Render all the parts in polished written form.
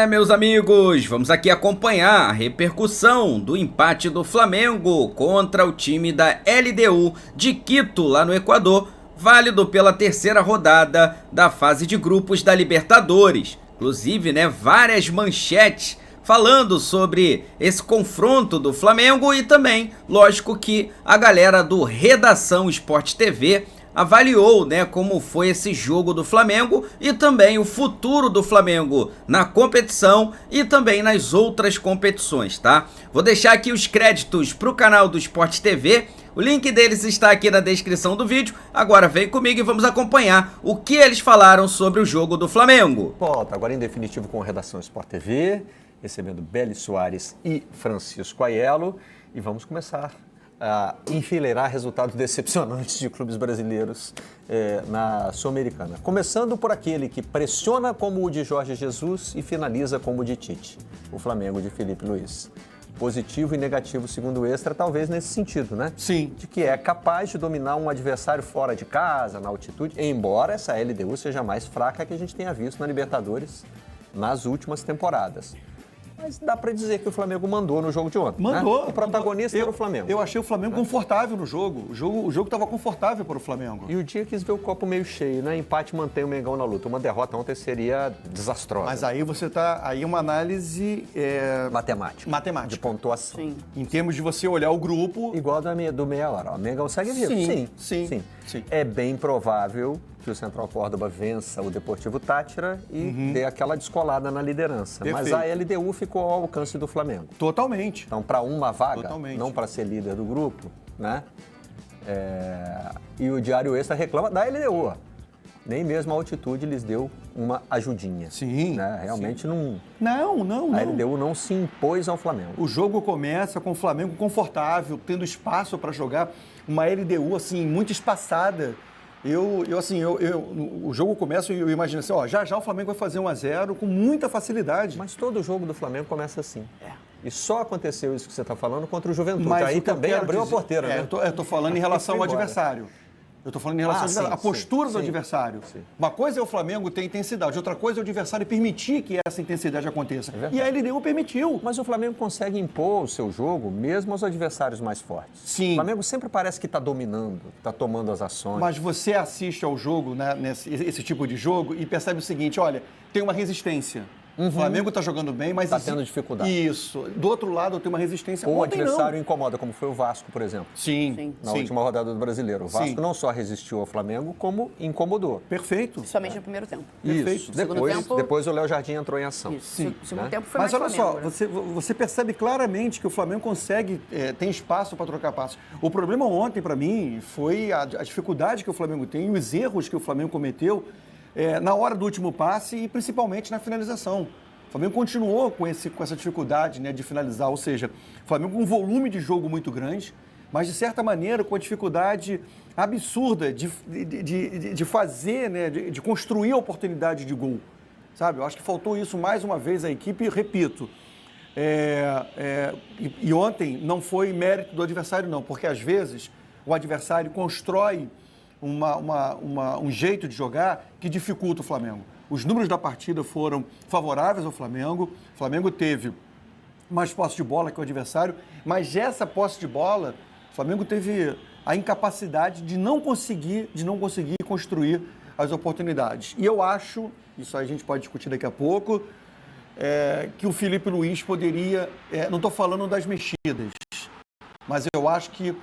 Meus amigos, vamos aqui acompanhar a repercussão do empate do Flamengo contra o time da LDU de Quito, lá no Equador, válido pela terceira rodada da fase de grupos da Libertadores. Inclusive, várias manchetes falando sobre esse confronto do Flamengo e também, lógico que a galera do Redação Sport TV avaliou, como foi esse jogo do Flamengo e também o futuro do Flamengo na competição e também nas outras competições, tá? Vou deixar aqui os créditos pro canal do Sport TV, o link deles está aqui na descrição do vídeo. Agora vem comigo e vamos acompanhar o que eles falaram sobre o jogo do Flamengo. Volta agora em definitivo com a Redação Sport TV, recebendo Beli Soares e Francisco Aiello, e vamos começar a enfileirar resultados decepcionantes de clubes brasileiros na Sul-Americana. Começando por aquele que pressiona como o de Jorge Jesus e finaliza como o de Tite, o Flamengo de Felipe Luiz. Positivo e negativo segundo o Extra, talvez nesse sentido, né? Sim. De que é capaz de dominar um adversário fora de casa, na altitude, embora essa LDU seja mais fraca que a gente tenha visto na Libertadores nas últimas temporadas. Mas dá pra dizer que o Flamengo mandou no jogo de ontem. Mandou. Né? O protagonista era o Flamengo. Eu achei o Flamengo confortável no jogo. O jogo estava confortável para o Flamengo. E o dia quis ver o copo meio cheio, né? Empate mantém o Mengão na luta. Uma derrota ontem seria desastrosa. Mas aí você tá. Aí é uma análise. Matemática. De pontuação. Sim. Em termos de você olhar o grupo. Igual do meia hora. O Mengão segue vivo. Sim. É bem provável que o Central Córdoba vença o Deportivo Táchira e dê aquela descolada na liderança. Perfeito. Mas a LDU ficou ao alcance do Flamengo. Totalmente. Então, para uma vaga, Totalmente. não para ser líder do grupo, né? E o Diário Extra reclama da LDU. Nem mesmo a altitude lhes deu uma ajudinha. Sim. Né? Realmente não. Não. A LDU não se impôs ao Flamengo. O jogo começa com o Flamengo confortável, tendo espaço para jogar. Uma LDU, assim, muito espaçada. O jogo começa e eu imagino assim, já o Flamengo vai fazer 1-0 com muita facilidade. Mas todo jogo do Flamengo começa assim. E só aconteceu isso que você está falando contra o Juventude. Mas aí o que eu também quero abriu dizer- a porteira, né? Eu tô falando em relação ao Foi embora. adversário. Eu tô falando em relação ao adversário. A postura do adversário. Sim. Uma coisa é o Flamengo ter intensidade, outra coisa é o adversário permitir que essa intensidade aconteça. verdade. E a LDU permitiu. Mas o Flamengo consegue impor o seu jogo mesmo aos adversários mais fortes. Sim. O Flamengo sempre parece que está dominando, está tomando as ações. Mas você assiste ao jogo, esse tipo de jogo, e percebe o seguinte, olha, tem uma resistência. O Flamengo está jogando bem, mas... Tá tendo dificuldade. Isso. Do outro lado, tem uma resistência. Ou o Ontem, adversário não. incomoda, como foi o Vasco, por exemplo. Sim. Na última rodada do Brasileiro. O Vasco Sim. não só resistiu ao Flamengo, como incomodou. Perfeito. Principalmente no primeiro tempo. Perfeito. Isso. Segundo tempo- Depois o Léo Jardim entrou em ação. Isso. Sim. Segundo Né? tempo foi Mas mais olha só, Flamengo, né? você percebe claramente que o Flamengo consegue, tem espaço para trocar passos. O problema ontem, para mim, foi a dificuldade que o Flamengo tem e os erros que o Flamengo cometeu na hora do último passe e principalmente na finalização. O Flamengo continuou com essa dificuldade de finalizar, ou seja, o Flamengo com um volume de jogo muito grande, mas de certa maneira com a dificuldade absurda de fazer, de construir a oportunidade de gol. Sabe? Eu acho que faltou isso mais uma vez à equipe, e repito. E ontem não foi mérito do adversário, não, porque às vezes o adversário constrói um jeito de jogar que dificulta o Flamengo. Os números da partida foram favoráveis ao Flamengo. O Flamengo teve mais posse de bola que o adversário, mas essa posse de bola, o Flamengo teve a incapacidade de não conseguir construir as oportunidades. E eu acho, isso aí a gente pode discutir daqui a pouco, que o Felipe Luiz poderia, não estou falando das mexidas, mas eu acho que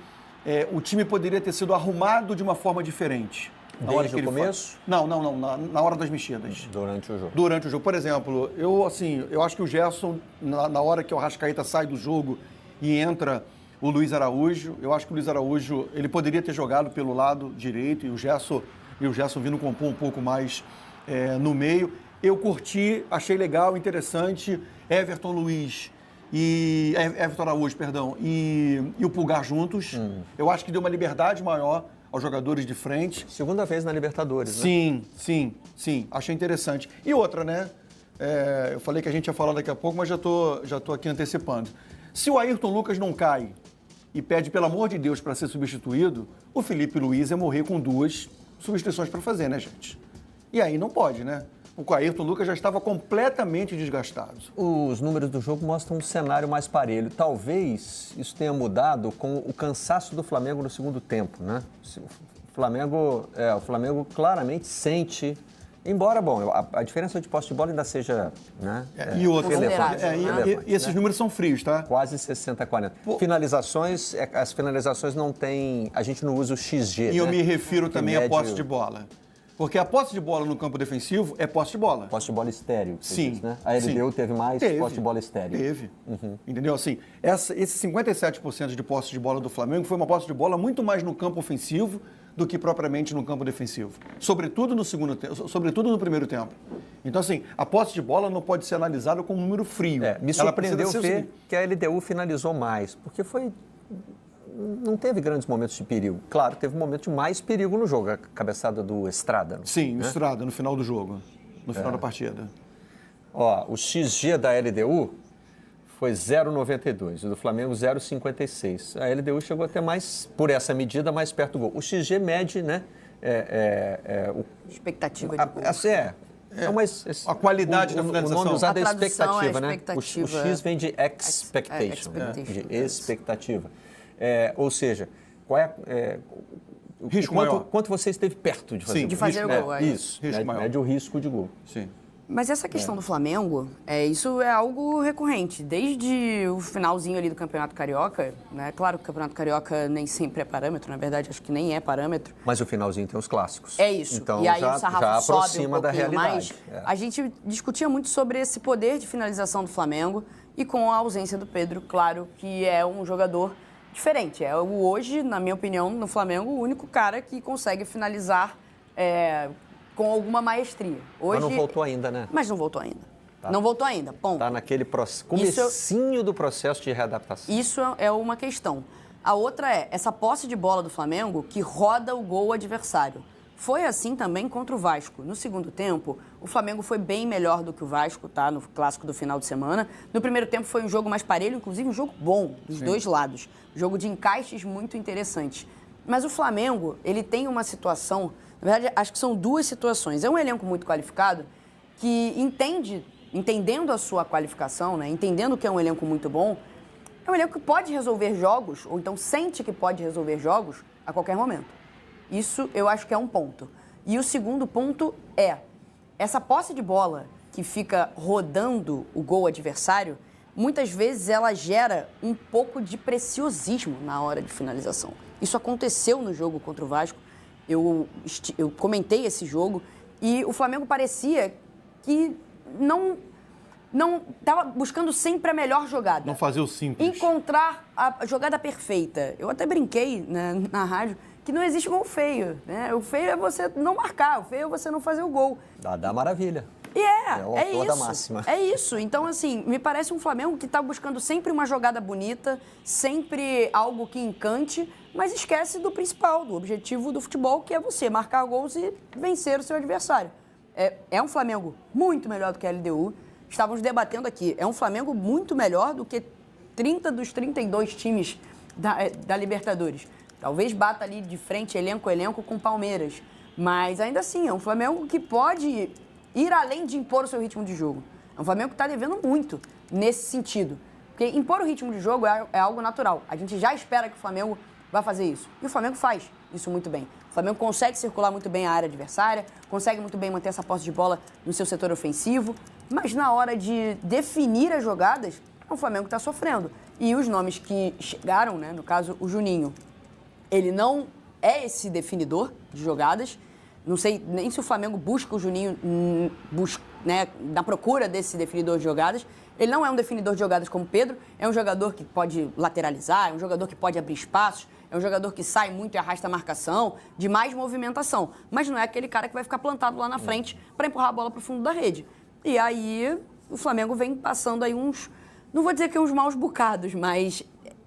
o time poderia ter sido arrumado de uma forma diferente. Desde o começo? Não, na hora das mexidas. Durante o jogo. Durante o jogo. Por exemplo, eu acho que o Gerson, na hora que o Arrascaeta sai do jogo e entra o Luiz Araújo, eu acho que o Luiz Araújo, ele poderia ter jogado pelo lado direito e o Gerson vindo compor um pouco mais no meio. Eu curti, achei legal, interessante, Everton Araújo, perdão, e o Pulgar juntos. Eu acho que deu uma liberdade maior aos jogadores de frente. Segunda vez na Libertadores, né? Sim. Achei interessante. E outra, né? Eu falei que a gente ia falar daqui a pouco, mas já tô aqui antecipando. Se o Ayrton Lucas não cai e pede, pelo amor de Deus, para ser substituído, o Felipe Luiz ia morrer com 2 substituições para fazer, né, gente? E aí não pode, né? o Ayrton Lucas já estava completamente desgastado. Os números do jogo mostram um cenário mais parelho. Talvez isso tenha mudado com o cansaço do Flamengo no segundo tempo, né? O Flamengo claramente sente... Embora, bom, a diferença de posse de bola ainda seja, né? E outra, relevante, e esses números são frios, tá? Quase 60-40. Finalizações, as finalizações não tem... A gente não usa o XG, E eu né? me refiro também à mede posse de bola. Porque a posse de bola no campo defensivo é posse de bola. Posse de bola estéreo. Sim. Diz, né? A LDU teve mais posse de bola estéreo. Teve. Entendeu? Assim, esse 57% de posse de bola do Flamengo foi uma posse de bola muito mais no campo ofensivo do que propriamente no campo defensivo. Sobretudo no primeiro tempo. Então, assim, a posse de bola não pode ser analisada como um número frio. Me surpreendeu ver que a LDU finalizou mais, porque não teve grandes momentos de perigo. Claro, teve um momento de mais perigo no jogo, a cabeçada do Estrada. Sim, o Estrada, no final do jogo, no final da partida. Ó, o XG da LDU foi 0,92, o do Flamengo 0,56. A LDU chegou até mais, por essa medida, mais perto do gol. O XG mede, né? Expectativa de gol. A qualidade da finalização. O nome usado é expectativa, né? O X vem de expectation, de expectativa. Ou seja, qual é... risco maior. Quanto você esteve perto de fazer de fazer o gol. Isso, mede o risco de gol. Sim. Mas essa questão do Flamengo, isso é algo recorrente. Desde o finalzinho ali do Campeonato Carioca, né? Claro que o Campeonato Carioca nem sempre é parâmetro, na verdade, acho que nem é parâmetro. Mas o finalzinho tem os clássicos. É isso. Então, e aí já, o sarrafo já sobe aproxima um da pouquinho realidade. mais. A gente discutia muito sobre esse poder de finalização do Flamengo e com a ausência do Pedro, claro que é um jogador diferente. É hoje, na minha opinião, no Flamengo, o único cara que consegue finalizar com alguma maestria. Hoje, mas não voltou ainda, né? Mas não voltou ainda. Tá. Não voltou ainda, ponto. Está naquele comecinho do processo de readaptação. Isso é uma questão. A outra é essa posse de bola do Flamengo que roda o gol adversário. Foi assim também contra o Vasco. No segundo tempo, o Flamengo foi bem melhor do que o Vasco, tá? No clássico do final de semana. No primeiro tempo foi um jogo mais parelho, inclusive um jogo bom, dos dois lados. Jogo de encaixes muito interessante. Mas o Flamengo, ele tem uma situação... Na verdade, acho que são duas situações. É um elenco muito qualificado que entendendo a sua qualificação, né? Entendendo que é um elenco muito bom, é um elenco que pode resolver jogos, ou então sente que pode resolver jogos a qualquer momento. Isso eu acho que é um ponto. E o segundo ponto é essa posse de bola que fica rodando o gol adversário, muitas vezes ela gera um pouco de preciosismo na hora de finalização. Isso aconteceu no jogo contra o Vasco. Eu comentei esse jogo e o Flamengo parecia que não estava buscando sempre a melhor jogada. Não fazer o simples. Encontrar a jogada perfeita. Eu até brinquei, né, na rádio que não existe gol feio, né? O feio é você não marcar, o feio é você não fazer o gol. Dá maravilha. E é o autor isso, da máxima. É isso. Então, assim, me parece um Flamengo que está buscando sempre uma jogada bonita, sempre algo que encante, mas esquece do principal, do objetivo do futebol, que é você marcar gols e vencer o seu adversário. É um Flamengo muito melhor do que a LDU. Estávamos debatendo aqui. É um Flamengo muito melhor do que 30 dos 32 times da Libertadores. Talvez bata ali de frente, elenco a elenco, com o Palmeiras. Mas ainda assim, é um Flamengo que pode ir além de impor o seu ritmo de jogo. É um Flamengo que está devendo muito nesse sentido. Porque impor o ritmo de jogo é algo natural. A gente já espera que o Flamengo vai fazer isso. E o Flamengo faz isso muito bem. O Flamengo consegue circular muito bem a área adversária, consegue muito bem manter essa posse de bola no seu setor ofensivo, mas na hora de definir as jogadas, o Flamengo está sofrendo. E os nomes que chegaram, né, no caso o Juninho, ele não é esse definidor de jogadas. Não sei nem se o Flamengo busca o Juninho né, na procura desse definidor de jogadas. Ele não é um definidor de jogadas como o Pedro, é um jogador que pode lateralizar, é um jogador que pode abrir espaços, é um jogador que sai muito e arrasta a marcação, de mais movimentação. Mas não é aquele cara que vai ficar plantado lá na frente para empurrar a bola para o fundo da rede. E aí o Flamengo vem passando aí não vou dizer que uns maus bocados, mas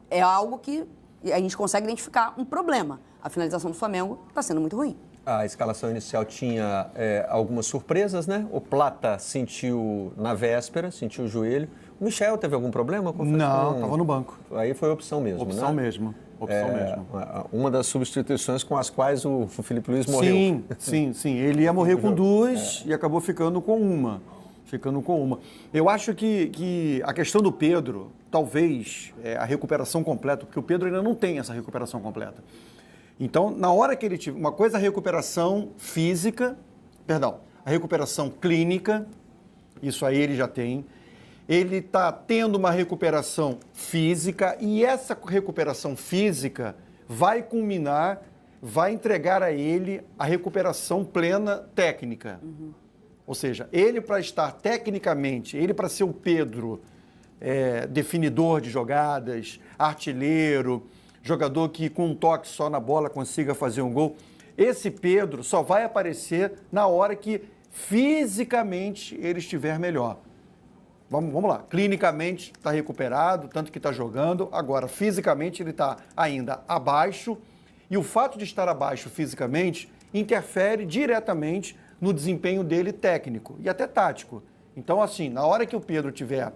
é algo que a gente consegue identificar um problema. A finalização do Flamengo está sendo muito ruim. A escalação inicial tinha algumas surpresas, né? O Plata sentiu na véspera, sentiu o joelho. O Michel teve algum problema? Não, estava no banco. Aí foi opção mesmo, Opção né? mesmo. Opção mesmo. Uma das substituições com as quais o Felipe Luiz morreu. Sim. Ele ia morrer com duas e acabou ficando com uma. Eu acho que a questão do Pedro, talvez a recuperação completa, porque o Pedro ainda não tem essa recuperação completa. Então, na hora que ele tiver... Uma coisa é a recuperação física, a recuperação clínica, isso aí ele já tem. Ele está tendo uma recuperação física e essa recuperação física vai culminar, vai entregar a ele a recuperação plena técnica. Ou seja, ele para estar tecnicamente, ele para ser o Pedro, definidor de jogadas, artilheiro, jogador que com um toque só na bola consiga fazer um gol, esse Pedro só vai aparecer na hora que fisicamente ele estiver melhor. Vamos lá, clinicamente está recuperado, tanto que está jogando, agora fisicamente ele está ainda abaixo e o fato de estar abaixo fisicamente interfere diretamente no desempenho dele técnico e até tático. Então, assim, na hora que o Pedro estiver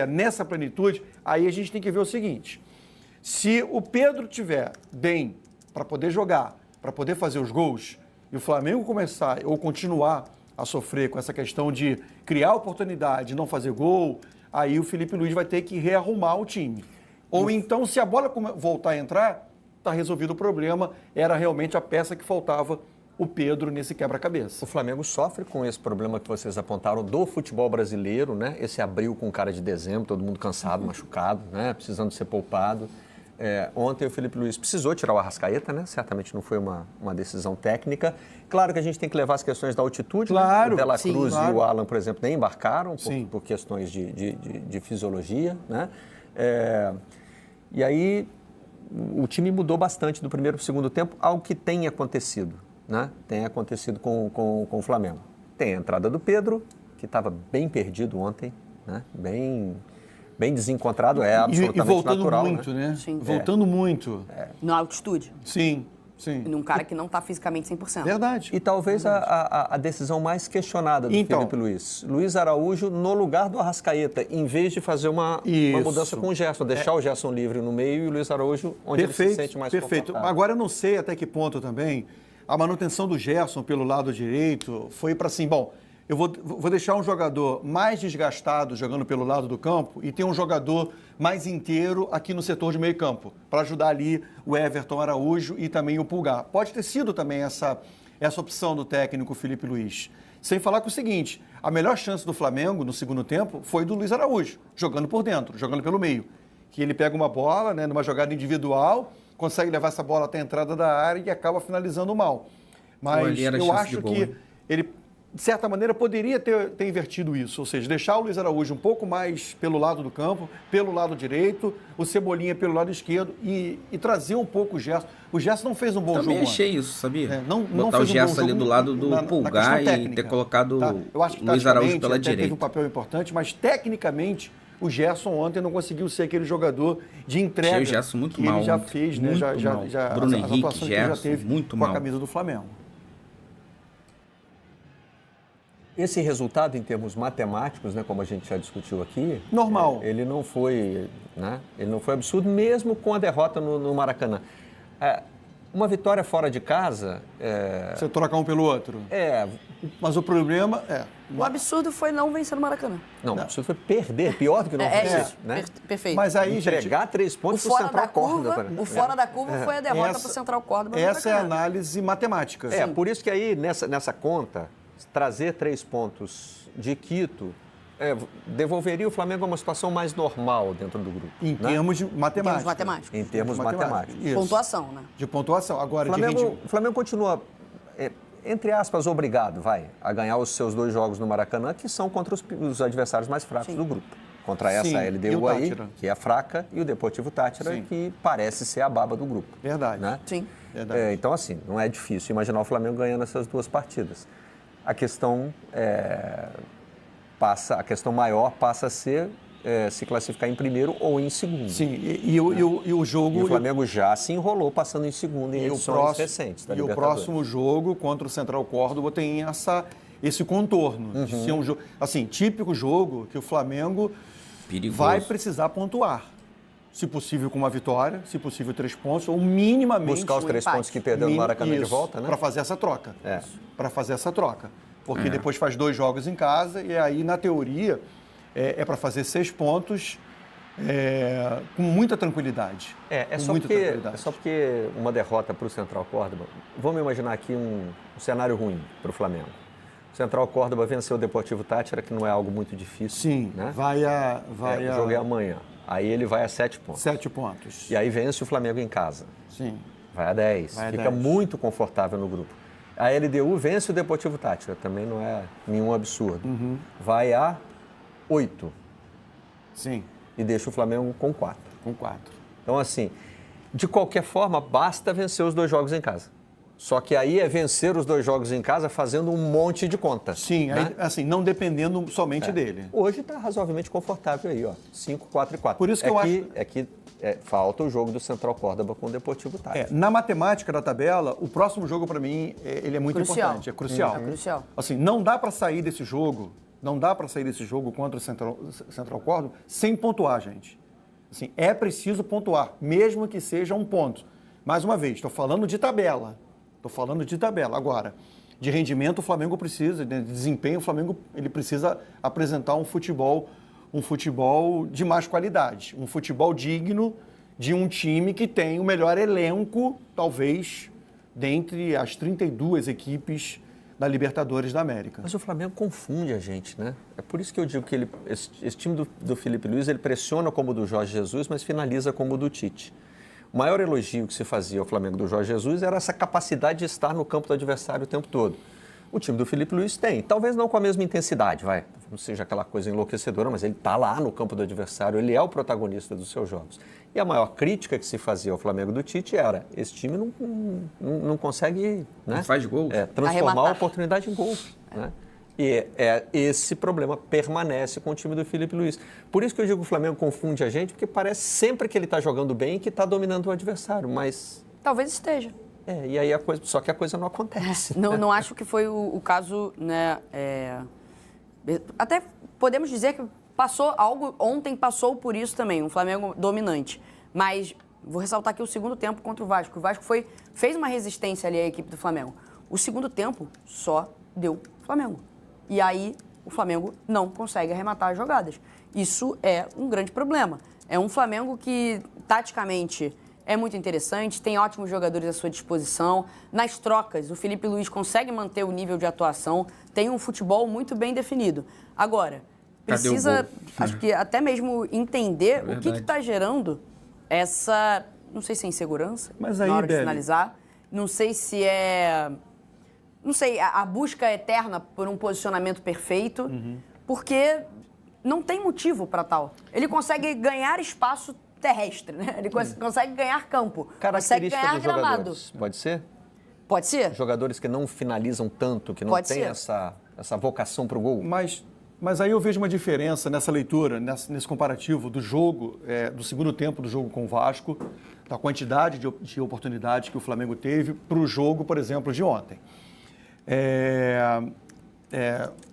nessa plenitude, aí a gente tem que ver o seguinte, se o Pedro estiver bem para poder jogar, para poder fazer os gols, e o Flamengo começar ou continuar a sofrer com essa questão de criar oportunidade e não fazer gol, aí o Felipe Luiz vai ter que rearrumar o time. Ou então, se a bola voltar a entrar, está resolvido o problema, era realmente a peça que faltava o Pedro nesse quebra-cabeça. O Flamengo sofre com esse problema que vocês apontaram do futebol brasileiro, né? Esse abril com cara de dezembro, todo mundo cansado, machucado, né? Precisando ser poupado. Ontem o Felipe Luiz precisou tirar o Arrascaeta, né? Certamente não foi uma decisão técnica. Claro que a gente tem que levar as questões da altitude. Claro. O Dela Cruz Claro. e o Alan, por exemplo, nem embarcaram por questões de fisiologia, né? E aí o time mudou bastante do primeiro para o segundo tempo, algo que tem acontecido, né? Tem acontecido com o Flamengo. Tem a entrada do Pedro, que estava bem perdido ontem, né? Bem desencontrado, absolutamente e voltando natural. muito, né? Sim. Voltando muito. Na altitude. Sim. Num cara que não está fisicamente 100%. Verdade. E talvez a decisão mais questionada do Felipe Luiz. Luiz Araújo no lugar do Arrascaeta, em vez de fazer uma mudança com o Gerson, deixar o Gerson livre no meio e o Luiz Araújo onde ele se sente mais confortável. Agora eu não sei até que ponto também a manutenção do Gerson pelo lado direito foi para assim, eu vou deixar um jogador mais desgastado jogando pelo lado do campo e ter um jogador mais inteiro aqui no setor de meio campo, para ajudar ali o Everton Araújo e também o Pulgar. Pode ter sido também essa opção do técnico Felipe Luiz. Sem falar com o seguinte, a melhor chance do Flamengo no segundo tempo foi do Luiz Araújo, jogando por dentro, jogando pelo meio. Que ele pega uma bola, né, numa jogada individual, consegue levar essa bola até a entrada da área e acaba finalizando mal. Mas eu acho que ele, de certa maneira, poderia ter invertido isso, ou seja, deixar o Luiz Araújo um pouco mais pelo lado do campo, pelo lado direito, o Cebolinha pelo lado esquerdo e trazer um pouco o Gerson. O Gerson não fez um bom jogo. Também achei isso, sabia? Não botar fez o Gerson ali do lado do Pulgar e ter colocado Eu acho que o Luiz Araújo pela direita. Teve um papel importante, mas tecnicamente o Gerson ontem não conseguiu ser aquele jogador de entrega achei o Gerson muito que mal, ele já fez, né? Bruno Henrique, que ele já teve muito com mal. a camisa do Flamengo. Esse resultado, em termos matemáticos, né, como a gente já discutiu aqui... Normal. Ele não foi absurdo, mesmo com a derrota no Maracanã. Uma vitória fora de casa... Você trocar um pelo outro. Mas o problema é... O absurdo foi não vencer no Maracanã. Não, o absurdo foi perder, pior do que não vencer. Isso, né? Perfeito. Mas aí, entregar 3 pontos para o Central Córdoba. O fora da curva foi a derrota para o Central Córdoba. Essa é a análise matemática. Por isso que aí, nessa conta, trazer 3 pontos de Quito devolveria o Flamengo a uma situação mais normal dentro do grupo. Em termos de matemática. Em termos matemáticos. Isso. Pontuação, né? De pontuação. Agora, o Flamengo continua, entre aspas, obrigado, a ganhar os seus 2 jogos no Maracanã, que são contra os adversários mais fracos do grupo. Contra essa LDU aí, que é fraca, e o Deportivo Táchira, que parece ser a baba do grupo. Verdade. Né? Sim. Verdade. Então, assim, não é difícil imaginar o Flamengo ganhando essas 2 partidas. A questão maior passa a ser se classificar em primeiro ou em segundo. Sim, e o jogo... E o Flamengo já se enrolou passando em segundo em edições recentes da Libertadores. E o próximo jogo contra o Central Córdoba tem esse contorno. De ser um jogo, assim, típico jogo que o Flamengo vai precisar pontuar. se possível com uma vitória, se possível 3 pontos, ou minimamente... Buscar os 3 pontos que perdeu no Maracanã de volta, né? Para fazer essa troca. Para fazer essa troca. Porque É. depois faz 2 jogos em casa e aí, na teoria, é para fazer 6 pontos com muita tranquilidade. É só porque uma derrota para o Central Córdoba... Vamos imaginar aqui um cenário ruim para o Flamengo. O Central Córdoba venceu o Deportivo Táchira, que não é algo muito difícil. Sim, né? O jogo é amanhã. Aí ele vai a 7 pontos. 7 pontos. E aí vence o Flamengo em casa. Sim. Vai a 10. Fica muito confortável no grupo. A LDU vence o Deportivo Táchira, também não é nenhum absurdo. Vai a 8. Sim. E deixa o Flamengo com 4. Com 4. Então, assim, de qualquer forma, basta vencer os 2 jogos em casa. Só que aí é vencer os 2 jogos em casa fazendo um monte de conta. Sim, né? aí, assim, não dependendo somente dele. Hoje está razoavelmente confortável aí, ó. 5, 4 e 4. Por isso que eu acho... Falta o jogo do Central Córdoba com o Deportivo Táchira. Na matemática da tabela, o próximo jogo, para mim, ele é muito importante. É crucial. É crucial. Assim, não dá para sair desse jogo, contra o Central Córdoba sem pontuar, gente. Assim, é preciso pontuar, mesmo que seja um ponto. Mais uma vez, estou falando de tabela. Agora, de rendimento, o Flamengo precisa, de desempenho, o Flamengo ele precisa apresentar um futebol de mais qualidade, um futebol digno de um time que tem o melhor elenco, talvez, dentre as 32 equipes da Libertadores da América. Mas o Flamengo confunde a gente, né? É por isso que eu digo que esse time do Felipe Luiz, ele pressiona como o do Jorge Jesus, mas finaliza como o do Tite. O maior elogio que se fazia ao Flamengo do Jorge Jesus era essa capacidade de estar no campo do adversário o tempo todo. O time do Felipe Luiz tem, talvez não com a mesma intensidade, não seja aquela coisa enlouquecedora, mas ele está lá no campo do adversário, ele é o protagonista dos seus jogos. E a maior crítica que se fazia ao Flamengo do Tite era, esse time não consegue, né, não faz gol. Transformar a oportunidade em gol. Né? E esse problema permanece com o time do Felipe Luiz. Por isso que eu digo que o Flamengo confunde a gente, porque parece sempre que ele está jogando bem e que está dominando o adversário, mas... Talvez esteja. E aí só que a coisa não acontece. Não acho que foi o caso, né? Até podemos dizer que ontem passou por isso também, um Flamengo dominante. Mas vou ressaltar aqui o segundo tempo contra o Vasco. O Vasco fez uma resistência ali à equipe do Flamengo. O segundo tempo só deu Flamengo. E aí o Flamengo não consegue arrematar as jogadas. Isso é um grande problema. É um Flamengo que, taticamente, é muito interessante, tem ótimos jogadores à sua disposição. Nas trocas, o Felipe Luiz consegue manter o nível de atuação, tem um futebol muito bem definido. Agora, precisa, acho que até mesmo entender o que está gerando essa, não sei se é insegurança na hora de finalizar, não sei se é... Não sei, a busca eterna por um posicionamento perfeito, porque não tem motivo para tal. Ele consegue ganhar espaço terrestre, né? Ele consegue ganhar campo, consegue ganhar gramado. Jogadores, pode ser? Pode ser. Jogadores que não finalizam tanto, que não têm essa vocação para o gol. Mas aí eu vejo uma diferença nessa leitura, nesse comparativo do jogo, do segundo tempo do jogo com o Vasco, da quantidade de oportunidades que o Flamengo teve para o jogo, por exemplo, de ontem.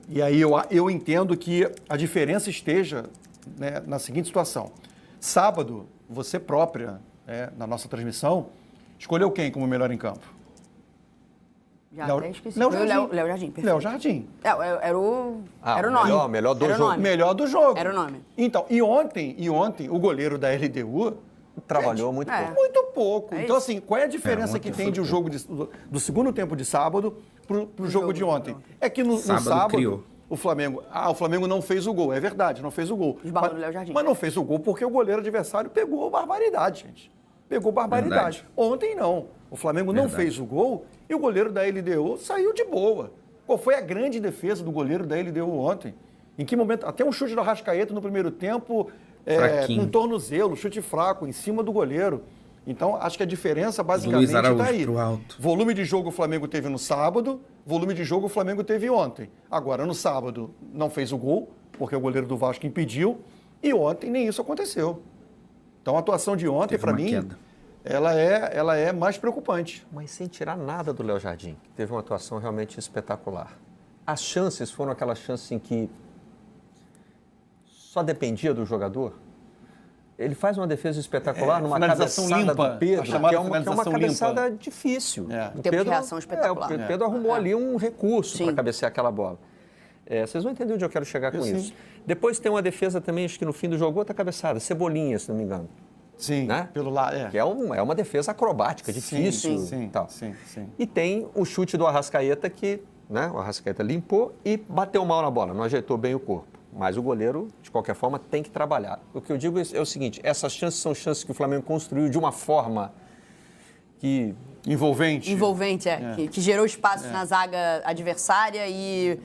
E aí eu entendo que a diferença esteja, né, na seguinte situação. Sábado, você própria, na nossa transmissão, escolheu quem como melhor em campo? Até esqueci. Léo Jardim. Léo Jardim, perfeito. Léo Jardim. Era o nome. Melhor do jogo. Nome. Melhor do jogo. Era o nome. Então, e ontem o goleiro da LDU trabalhou muito pouco. Muito pouco. Então, isso. assim, qual é a diferença que tem de um jogo do segundo tempo de sábado pro jogo de ontem? É que no sábado criou. o Flamengo não fez o gol. É verdade, não fez o gol. Esbarrou no Léo Jardim. Mas não fez o gol porque o goleiro adversário pegou barbaridade, gente. Pegou barbaridade. Verdade. Ontem não. O Flamengo não fez o gol e o goleiro da LDU saiu de boa. Qual foi a grande defesa do goleiro da LDU ontem? Em que momento? Até um chute do Arrascaeta no primeiro tempo, com um tornozelo, chute fraco, em cima do goleiro. Então, acho que a diferença basicamente está aí. Pro alto. Volume de jogo o Flamengo teve no sábado, volume de jogo o Flamengo teve ontem. Agora, no sábado, não fez o gol, porque o goleiro do Vasco impediu, e ontem nem isso aconteceu. Então, a atuação de ontem, para mim, ela é mais preocupante. Mas sem tirar nada do Léo Jardim, que teve uma atuação realmente espetacular. As chances foram aquelas chances em que só dependia do jogador. Ele faz uma defesa espetacular numa finalização cabeçada limpa, do Pedro, a chamada que é uma finalização cabeçada limpa. difícil. Em termos de reação espetacular. O Pedro arrumou ali um recurso Sim. para cabecear aquela bola. Vocês vão entender onde eu quero chegar com isso. Depois tem uma defesa também, acho que no fim do jogo, outra cabeçada, Cebolinha, se não me engano. Sim, Né? pelo lado. Que é uma defesa acrobática, difícil. Sim. Tal. E tem o chute do Arrascaeta que, né, o Arrascaeta limpou e bateu mal na bola, não ajeitou bem o corpo. Mas o goleiro, de qualquer forma, tem que trabalhar. O que eu digo é o seguinte, essas chances são chances que o Flamengo construiu de uma forma que... Envolvente. Que gerou espaço na zaga adversária e,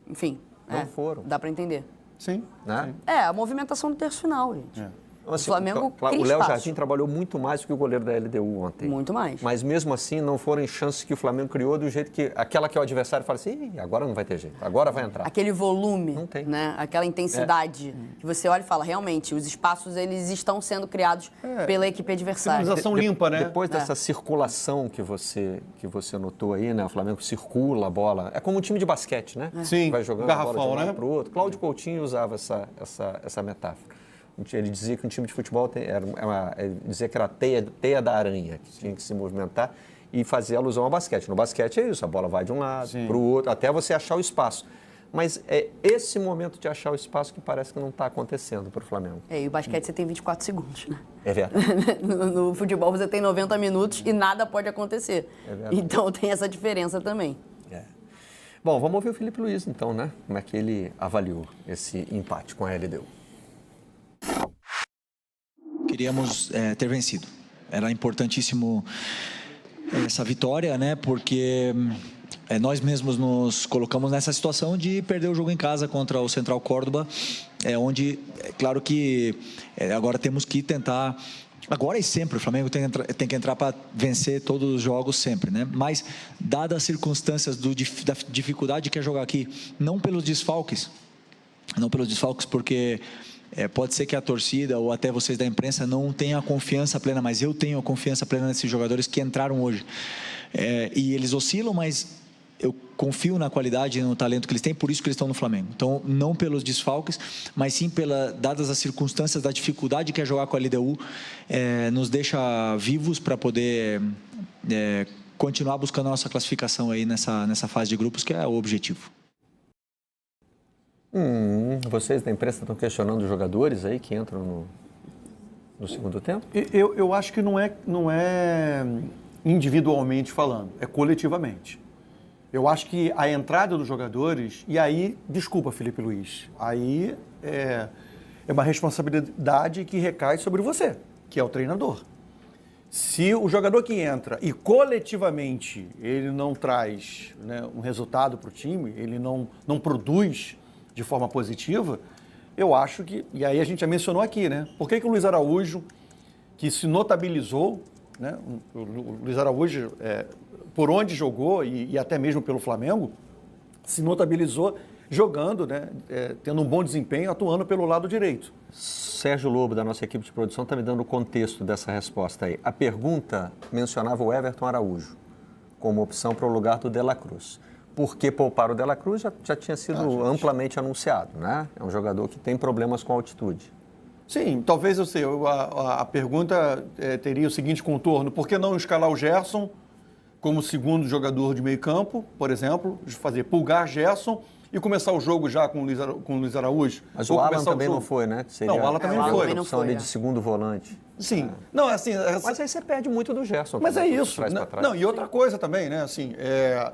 enfim... Não foram. Dá para entender. Sim. Né? A movimentação do terço final, gente. Então, assim, O Flamengo claro, cria o Léo espaço. Jardim trabalhou muito mais do que o goleiro da LDU ontem. Muito mais. Mas mesmo assim, não foram chances que o Flamengo criou do jeito que... Aquela que o adversário fala assim, agora não vai ter jeito, agora vai entrar. Aquele volume, Não tem. né? Aquela intensidade que você olha e fala, realmente, os espaços eles estão sendo criados pela equipe adversária. Finalização limpa, né? Depois dessa circulação que você notou aí, né? O Flamengo circula a bola. É como um time de basquete, né? Sim, Vai jogando garrafão, a bola de um lado né? para o outro. Cláudio Coutinho usava essa metáfora. Ele dizia que um time de futebol ele dizia que era a teia da aranha, que tinha que se movimentar e fazer alusão ao basquete. No basquete é isso, a bola vai de um lado para o outro, até você achar o espaço. Mas é esse momento de achar o espaço que parece que não está acontecendo para o Flamengo. E o basquete você tem 24 segundos, né? É verdade. No futebol você tem 90 minutos e nada pode acontecer. É verdade. Então tem essa diferença também. Bom, vamos ouvir o Felipe Luiz então, né? Como é que ele avaliou esse empate com a LDU. Queríamos ter vencido. Era importantíssimo essa vitória, né? Porque nós mesmos nos colocamos nessa situação de perder o jogo em casa contra o Central Córdoba, onde, claro que agora temos que tentar... Agora e sempre, o Flamengo tem que entrar para vencer todos os jogos sempre, né? Mas, dadas as circunstâncias da dificuldade que é jogar aqui, não pelos desfalques, porque... pode ser que a torcida ou até vocês da imprensa não tenham a confiança plena, mas eu tenho a confiança plena nesses jogadores que entraram hoje. E eles oscilam, mas eu confio na qualidade e no talento que eles têm, por isso que eles estão no Flamengo. Então, não pelos desfalques, mas sim dadas as circunstâncias da dificuldade que é jogar com a LDU, nos deixa vivos para poder continuar buscando a nossa classificação aí nessa fase de grupos, que é o objetivo. Vocês da imprensa estão questionando os jogadores aí que entram no segundo tempo? Eu acho que não é individualmente falando, é coletivamente. Eu acho que a entrada dos jogadores, e aí, desculpa, Felipe Luiz, aí é uma responsabilidade que recai sobre você, que é o treinador. Se o jogador que entra e coletivamente ele não traz, né, um resultado para o time, ele não produz de forma positiva, eu acho que... E aí a gente já mencionou aqui, né? Por que o Luiz Araújo, que se notabilizou, né? O Luiz Araújo, por onde jogou e até mesmo pelo Flamengo, se notabilizou jogando, né? Tendo um bom desempenho, atuando pelo lado direito. Sérgio Lobo, da nossa equipe de produção, está me dando o contexto dessa resposta aí. A pergunta mencionava o Everton Araújo como opção para o lugar do De La Cruz. Por que poupar o De La Cruz já tinha sido amplamente anunciado, né? É um jogador que tem problemas com altitude. Sim, talvez a pergunta teria o seguinte contorno: por que não escalar o Gerson como segundo jogador de meio campo, por exemplo, fazer Pulgar, Gerson e começar o jogo já com o Luiz Araújo? Mas o Alan também não foi, né? Não, o Alan também não foi. A opção ali de segundo volante. Sim. Não, assim... Mas aí você perde muito do Gerson. Mas é isso. Trás. Não, e outra coisa também, né? Assim,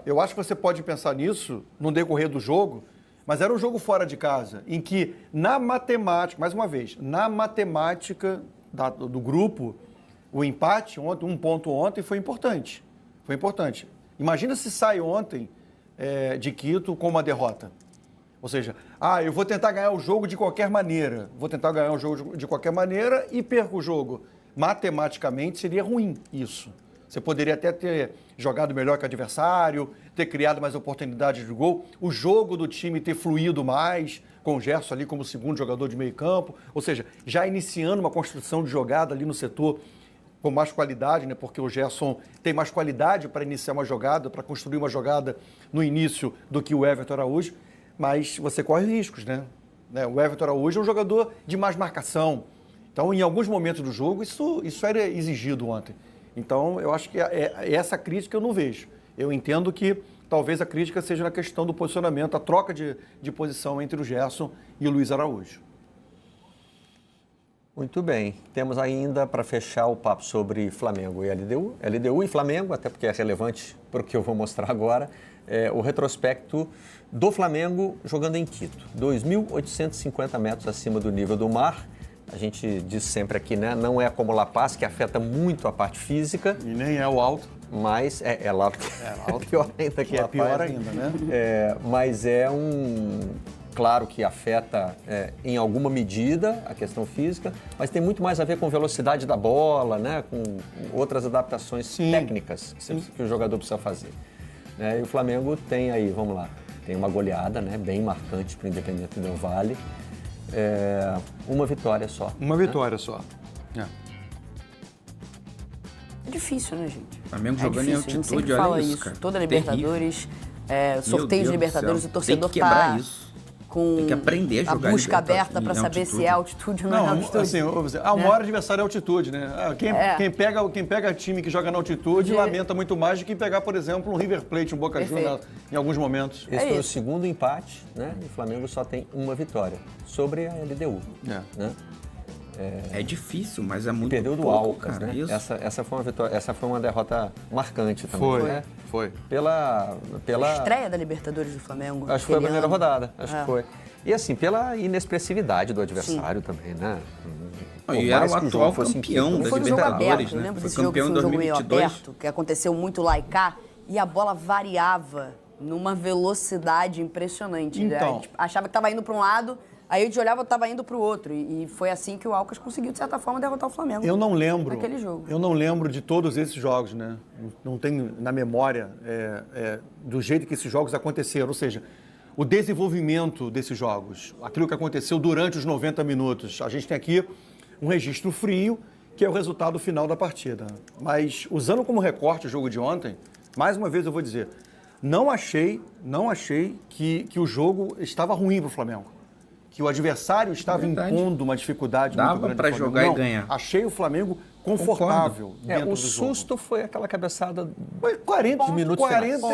eu acho que você pode pensar nisso no decorrer do jogo, mas era um jogo fora de casa, em que na matemática, mais uma vez, na matemática do grupo, o empate ontem, um ponto ontem, foi importante. Foi importante. Imagina se sai ontem de Quito com uma derrota. Ou seja, eu vou tentar ganhar o jogo de qualquer maneira. Vou tentar ganhar o jogo de qualquer maneira e perco o jogo. Matematicamente seria ruim isso. Você poderia até ter jogado melhor que o adversário, ter criado mais oportunidades de gol, o jogo do time ter fluído mais, com o Gerson ali como segundo jogador de meio campo. Ou seja, já iniciando uma construção de jogada ali no setor com mais qualidade, né? Porque o Gerson tem mais qualidade para iniciar uma jogada, para construir uma jogada no início do que o Everton Araújo. Mas você corre riscos, né? O Everton Araújo é um jogador de mais marcação. Então, em alguns momentos do jogo, isso era exigido ontem. Então, eu acho que essa crítica eu não vejo. Eu entendo que talvez a crítica seja na questão do posicionamento, a troca de posição entre o Gerson e o Luiz Araújo. Muito bem. Temos ainda, para fechar o papo sobre Flamengo e LDU, LDU e Flamengo, até porque é relevante para o que eu vou mostrar agora, o retrospecto do Flamengo jogando em Quito. 2.850 metros acima do nível do mar. A gente diz sempre aqui, né? Não é como La Paz, que afeta muito a parte física. E nem é o alto. Mas é lá que é pior ainda que é La Paz, pior ainda, né? Mas claro que afeta em alguma medida a questão física, mas tem muito mais a ver com velocidade da bola, né? Com outras adaptações técnicas que o jogador precisa fazer. E o Flamengo tem aí, vamos lá, tem uma goleada, né? Bem marcante para o Independente Del Valle. Uma vitória só. Uma vitória só. É difícil, né, gente? Flamengo jogando em altitude, a gente sempre olha fala isso, cara. Toda Libertadores, sorteio de Libertadores, o torcedor tem que quebrar isso. Com tem que aprender a jogar a busca aberta para saber se é altitude ou não é altitude. Assim, o maior adversário é altitude, né? Quem pega time que joga na altitude lamenta muito mais do que pegar, por exemplo, um River Plate, um Boca Juniors em alguns momentos. Esse foi o segundo empate, né? E o Flamengo só tem uma vitória sobre a LDU. Né? É difícil, mas é muito perdeu do pouco, Alcas, cara, né? Isso. Essa foi uma vitória, essa foi uma derrota marcante também. Foi. Pela estreia da Libertadores do Flamengo. Acho que foi a primeira rodada, acho que foi. E assim, pela inexpressividade do adversário também, né? E era o atual campeão da Libertadores, né? Foi campeão em 2022. Foi um jogo meio aberto, que aconteceu muito lá e cá, e a bola variava numa velocidade impressionante. Então. A gente achava que estava indo para um lado, aí a gente olhava que estava indo para o outro. E foi assim que o Alcas conseguiu, de certa forma, derrotar o Flamengo. Eu não lembro. Naquele jogo. Eu não lembro de todos esses jogos, né? Não tenho na memória do jeito que esses jogos aconteceram. Ou seja, o desenvolvimento desses jogos, aquilo que aconteceu durante os 90 minutos. A gente tem aqui um registro frio, que é o resultado final da partida. Mas, usando como recorte o jogo de ontem, mais uma vez eu vou dizer, não achei que o jogo estava ruim para o Flamengo. Que o adversário estava impondo uma dificuldade muito grande. Dava para jogar e ganhar. Achei o Flamengo confortável dentro do jogo. O susto foi aquela cabeçada... Foi 40 minutos 40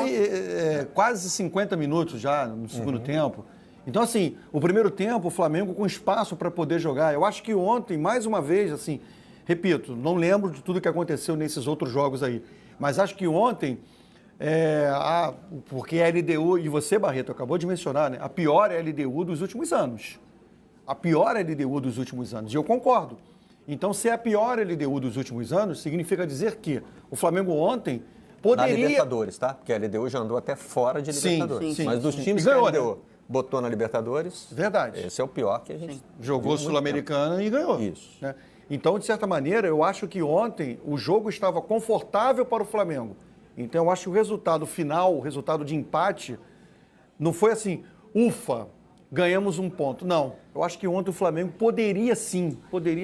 quase 50 minutos já no segundo tempo. Então, assim, o primeiro tempo, o Flamengo com espaço para poder jogar. Eu acho que ontem, mais uma vez, assim, repito, não lembro de tudo que aconteceu nesses outros jogos aí, mas acho que ontem... porque a LDU, e você, Barreto, acabou de mencionar, né? A pior LDU dos últimos anos. A pior LDU dos últimos anos. E eu concordo. Então, se é a pior LDU dos últimos anos, significa dizer que o Flamengo ontem poderia... Na Libertadores, tá? Porque a LDU já andou até fora de Libertadores. Sim, mas dos times ganhou, que a LDU botou na Libertadores, verdade. Esse é o pior que a gente... Jogou Sul-Americana e ganhou. Isso. Né? Então, de certa maneira, eu acho que ontem o jogo estava confortável para o Flamengo. Então, eu acho que o resultado final, o resultado de empate, não foi assim, ufa, ganhamos um ponto. Não, eu acho que ontem o Flamengo poderia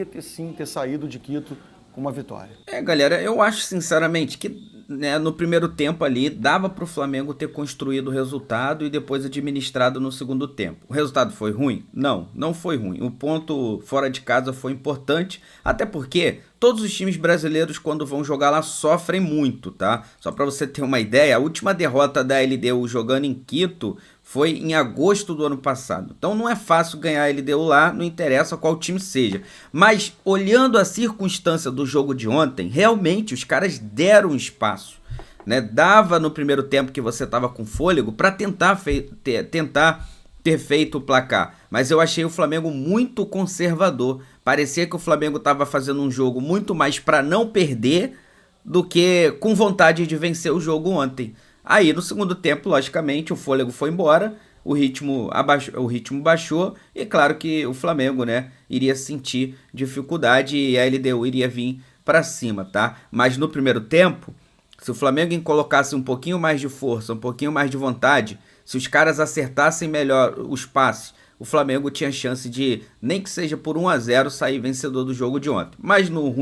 ter saído de Quito com uma vitória. Galera, eu acho sinceramente que no primeiro tempo ali dava para o Flamengo ter construído o resultado e depois administrado no segundo tempo. O resultado foi ruim? Não foi ruim. O ponto fora de casa foi importante, até porque todos os times brasileiros quando vão jogar lá sofrem muito, tá? Só para você ter uma ideia, a última derrota da LDU jogando em Quito foi em agosto do ano passado. Então não é fácil ganhar a LDU lá, não interessa qual time seja. Mas olhando a circunstância do jogo de ontem, realmente os caras deram espaço. Né? Dava no primeiro tempo que você estava com fôlego para tentar ter feito o placar. Mas eu achei o Flamengo muito conservador. Parecia que o Flamengo estava fazendo um jogo muito mais para não perder do que com vontade de vencer o jogo ontem. Aí, no segundo tempo, logicamente, o fôlego foi embora, o ritmo baixou e claro que o Flamengo, né, iria sentir dificuldade e a LDU iria vir para cima, tá? Mas no primeiro tempo, se o Flamengo colocasse um pouquinho mais de força, um pouquinho mais de vontade, se os caras acertassem melhor os passes, o Flamengo tinha chance de, nem que seja por 1-0, sair vencedor do jogo de ontem. Mas no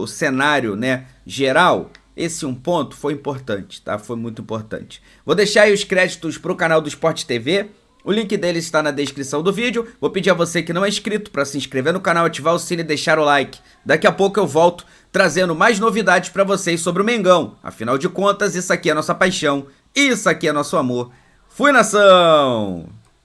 cenário, né, geral... Esse ponto foi importante, tá? Foi muito importante. Vou deixar aí os créditos para o canal do Sport TV. O link deles está na descrição do vídeo. Vou pedir a você que não é inscrito para se inscrever no canal, ativar o sino e deixar o like. Daqui a pouco eu volto trazendo mais novidades para vocês sobre o Mengão. Afinal de contas, isso aqui é nossa paixão, isso aqui é nosso amor. Fui, nação!